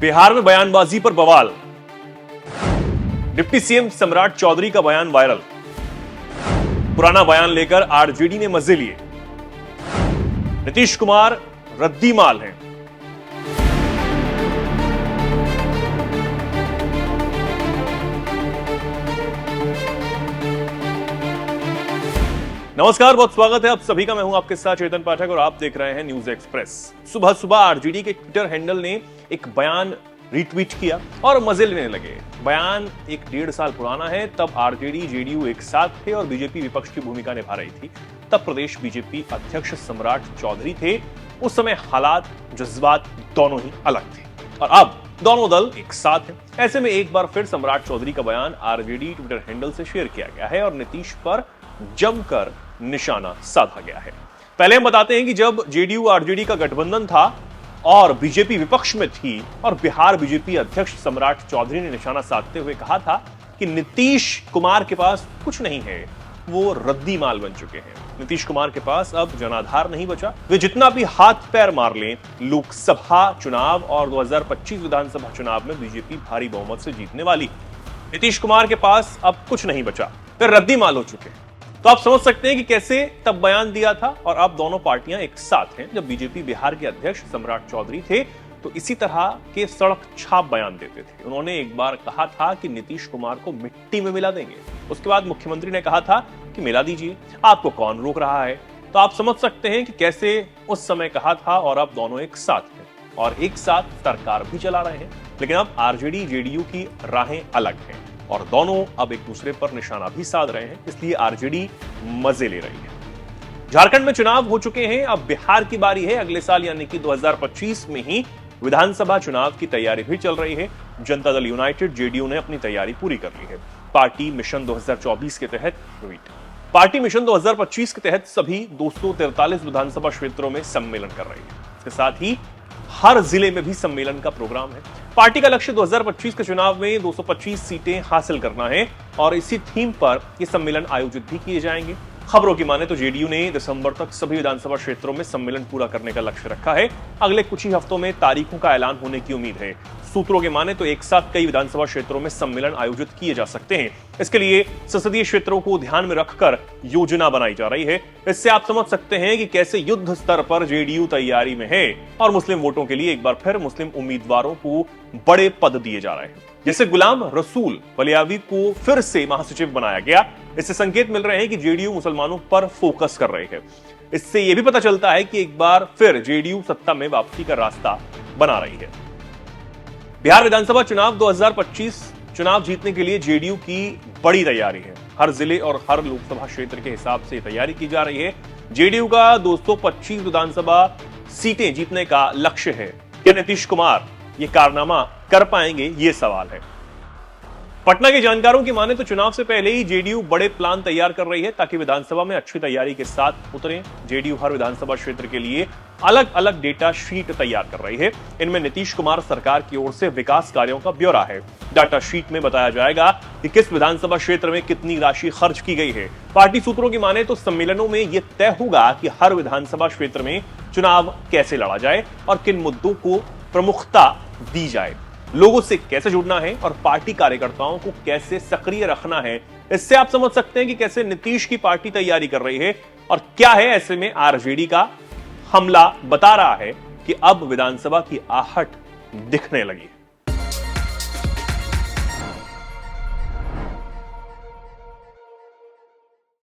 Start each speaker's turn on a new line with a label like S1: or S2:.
S1: बिहार में बयानबाजी पर बवाल। डिप्टी सीएम सम्राट चौधरी का बयान वायरल। पुराना बयान लेकर आरजेडी ने मजे लिए। नीतीश कुमार रद्दी माल हैं। नमस्कार, बहुत स्वागत है आप सभी का। मैं हूं आपके साथ चेतन पाठक और आप देख रहे हैं न्यूज एक्सप्रेस। सुबह सुबह आरजेडी के ट्विटर हैंडल ने एक बयान रीट्वीट किया और मजे लेने लगे। बयान 1.5 साल पुराना है। तब आरजेडी जेडीयू एक साथ थे और बीजेपी विपक्ष की भूमिका निभा रही थी। तब प्रदेश बीजेपी अध्यक्ष सम्राट चौधरी थे। उस समय हालात जज्बात दोनों ही अलग थे और अब दोनों दल एक साथ हैं। ऐसे में एक बार फिर सम्राट चौधरी का बयान आरजेडी ट्विटर हैंडल से शेयर किया गया है और नीतीश पर जमकर निशाना साधा गया है। पहले हम बताते हैं कि जब जेडीयू आरजेडी का गठबंधन था और बीजेपी विपक्ष में थी और बिहार बीजेपी अध्यक्ष सम्राट चौधरी ने निशाना साधते हुए कहा था कि नीतीश कुमार के पास कुछ नहीं है, वो रद्दी माल बन चुके हैं। नीतीश कुमार के पास अब जनाधार नहीं बचा। वे जितना भी हाथ पैर मार लें, लोकसभा चुनाव और 2025 विधानसभा चुनाव में बीजेपी भारी बहुमत से जीतने वाली। नीतीश कुमार के पास अब कुछ नहीं बचा, वे रद्दी माल हो चुके हैं। तो आप समझ सकते हैं कि कैसे तब बयान दिया था और अब दोनों पार्टियां एक साथ हैं। जब बीजेपी बिहार के अध्यक्ष सम्राट चौधरी थे तो इसी तरह के सड़क छाप बयान देते थे। उन्होंने एक बार कहा था कि नीतीश कुमार को मिट्टी में मिला देंगे। उसके बाद मुख्यमंत्री ने कहा था कि मिला दीजिए, आपको कौन रोक रहा है। तो आप समझ सकते हैं कि कैसे उस समय कहा था और अब दोनों एक साथ हैं और एक साथ सरकार भी चला रहे हैं। लेकिन अब आरजेडी जेडीयू की राहें अलग हैं और दोनों अब एक दूसरे पर निशाना भी साध रहे हैं, इसलिए आरजेडी मजे ले रही है। झारखंड में चुनाव हो चुके हैं, अब बिहार की बारी है। अगले साल यानी कि 2025 में ही विधानसभा चुनाव की तैयारी भी चल रही है। जनता दल यूनाइटेड जेडीयू ने अपनी तैयारी पूरी कर ली है। पार्टी मिशन 2024 के तहत पार्टी मिशन 2025 के तहत सभी 243 विधानसभा क्षेत्रों में सम्मेलन कर रही है। इसके साथ ही हर जिले में भी सम्मेलन का प्रोग्राम है। पार्टी का लक्ष्य 2025 के चुनाव में 225 सीटें हासिल करना है और इसी थीम पर ये सम्मेलन आयोजित भी किए जाएंगे। खबरों की माने तो जेडीयू ने दिसंबर तक सभी विधानसभा क्षेत्रों में सम्मेलन पूरा करने का लक्ष्य रखा है। अगले कुछ ही हफ्तों में तारीखों का ऐलान होने की उम्मीद है। सूत्रों के माने तो एक साथ कई विधानसभा क्षेत्रों में सम्मेलन आयोजित किए जा सकते हैं। इसके लिए संसदीय क्षेत्रों को ध्यान में रखकर योजना बनाई जा रही है। इससे आप समझ सकते हैं कि कैसे युद्ध स्तर पर जेडीयू तैयारी में है और मुस्लिम वोटों के लिए एक बार फिर मुस्लिम उम्मीदवारों को बड़े पद दिए जा रहे हैं। जैसे गुलाम रसूल बलियावी को फिर से महासचिव बनाया गया। इससे संकेत मिल रहे हैं कि जेडीयू मुसलमानों पर फोकस कर रही है। इससे यह भी पता चलता है कि एक बार फिर जेडीयू सत्ता में वापसी का रास्ता बना रही है। बिहार विधानसभा चुनाव 2025 चुनाव जीतने के लिए जेडीयू की बड़ी तैयारी है। हर जिले और हर लोकसभा क्षेत्र के हिसाब से तैयारी की जा रही है। जेडीयू का 225 विधानसभा सीटें जीतने का लक्ष्य है। क्या नीतीश कुमार ये कारनामा कर पाएंगे, ये सवाल है। पटना के जानकारों की माने तो चुनाव से पहले ही जेडीयू बड़े प्लान तैयार कर रही है ताकि विधानसभा में अच्छी तैयारी के साथ उतरे। जेडीयू हर विधानसभा क्षेत्र के लिए अलग अलग डेटा शीट तैयार कर रही है। इनमें नीतीश कुमार सरकार की ओर से विकास कार्यों का ब्यौरा है। डाटा शीट में बताया जाएगा कि किस विधानसभा क्षेत्र में कितनी राशि खर्च की गई है। पार्टी सूत्रों की माने तो सम्मेलनों में यह तय होगा कि हर विधानसभा क्षेत्र में चुनाव कैसे लड़ा जाए और किन मुद्दों को प्रमुखता दी जाए, लोगों से कैसे जुड़ना है और पार्टी कार्यकर्ताओं को कैसे सक्रिय रखना है। इससे आप समझ सकते हैं कि कैसे नीतीश की पार्टी तैयारी कर रही है और क्या है ऐसे में आरजेडी का हमला बता रहा है कि अब विधानसभा की आहट दिखने लगी है।